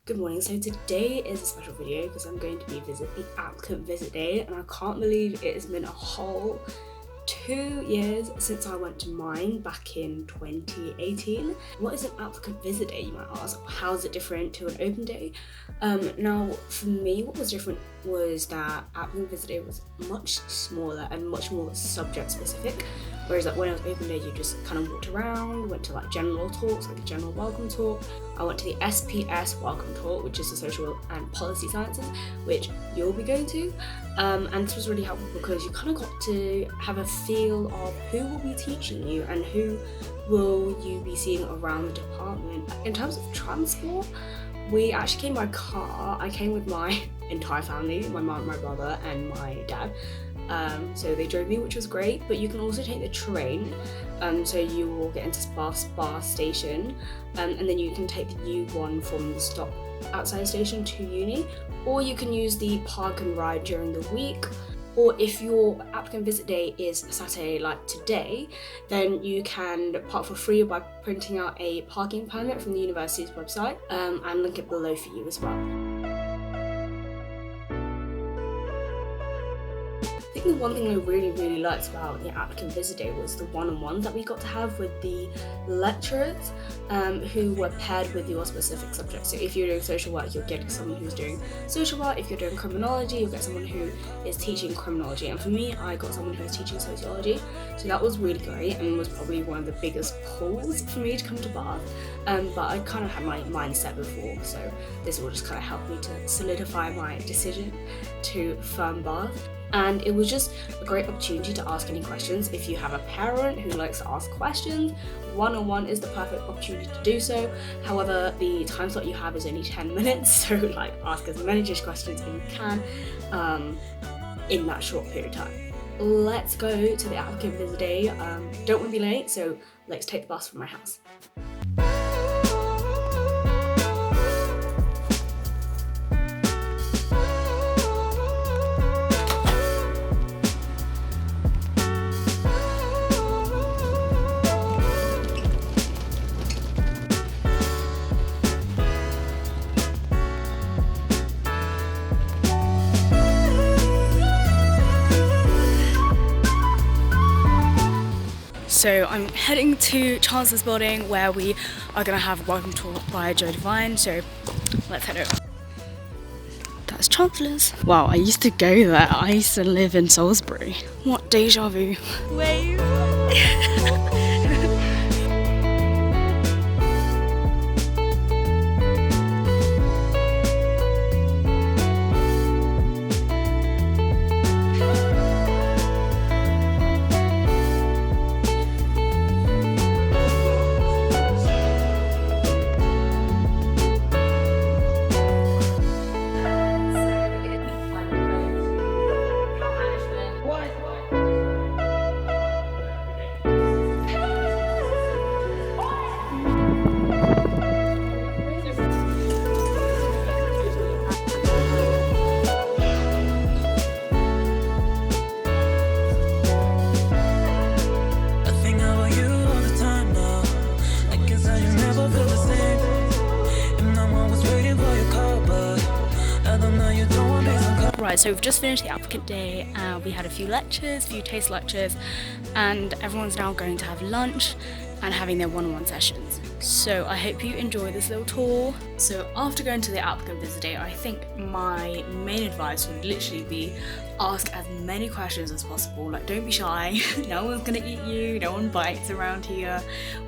Good morning. So today is a special video because I'm going to be the applicant visit day, and I can't believe it has been a whole 2 years since I went to mine back in 2018. What is an applicant visit day, you might ask? How is it different to an open day? Now for me, what was different was that applicant visit day was much smaller and much more subject specific, whereas like when I was open day you just kind of walked around, went to like general talks, like a general welcome talk. I went to the SPS welcome talk, which is the social and policy sciences, which you'll be going to, and this was really helpful because you kind of got to have a feel of who will be teaching you and who will you be seeing around the department. In terms of transport, we actually came by car. I came with my entire family, my mum, my brother and my dad. So they drove me, which was great, but you can also take the train. So you will get into Spa station, and then you can take the U1 from the stop outside the station to uni, or you can use the park and ride during the week. Or if your applicant visit day is Saturday like today, then you can park for free by printing out a parking permit from the university's website, and link it below for you as well. I think the one thing I really liked about the applicant visit day was the one-on-ones that we got to have with the lecturers, who were paired with your specific subject. So if you're doing social work, you'll get someone who's doing social work. If you're doing criminology, you'll get someone who is teaching criminology. And for me, I got someone who was teaching sociology. So that was really great and was probably one of the biggest pulls for me to come to Bath. But I kind of had my mind set before, so this will just kind of help me to solidify my decision to firm Bath. And it was just a great opportunity to ask any questions. If you have a parent who likes to ask questions, one-on-one is the perfect opportunity to do so. However, the time slot you have is only 10 minutes, so like ask as many questions as you can in that short period of time. Let's go to the applicant visit day. Don't want to be late, so let's take the bus from my house. So I'm heading to Chancellor's building where we are going to have a welcome talk by Joelle. So let's head over. That's Chancellor's. Wow, I used to go there. I used to live in Salisbury. What deja vu. Wave. Right, so we've just finished the applicant day. We had a few lectures, a few taste lectures, and everyone's now going to have lunch and having their one-on-one sessions. So I hope you enjoy this little tour. So after going to the applicant visit day, I think my main advice would literally be ask as many questions as possible. Like, don't be shy. No one's gonna eat you, no one bites around here.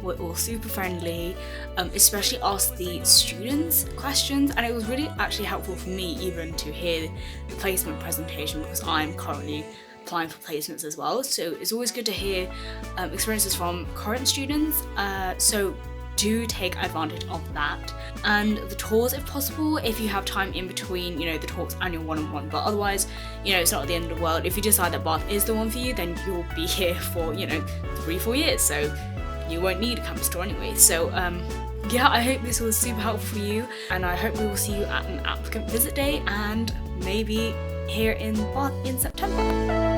We're all super friendly. Especially ask the students questions, and it was really actually helpful for me even to hear the placement presentation because I'm currently applying for placements as well. So it's always good to hear experiences from current students. So do take advantage of that. And the tours if possible, if you have time in between, the talks and your one-on-one. But otherwise, it's not the end of the world. If you decide that Bath is the one for you, then you'll be here for, 3-4 years. So you won't need a campus tour anyway. So yeah, I hope this was super helpful for you, and I hope we will see you at an applicant visit day and maybe here in Bath in September.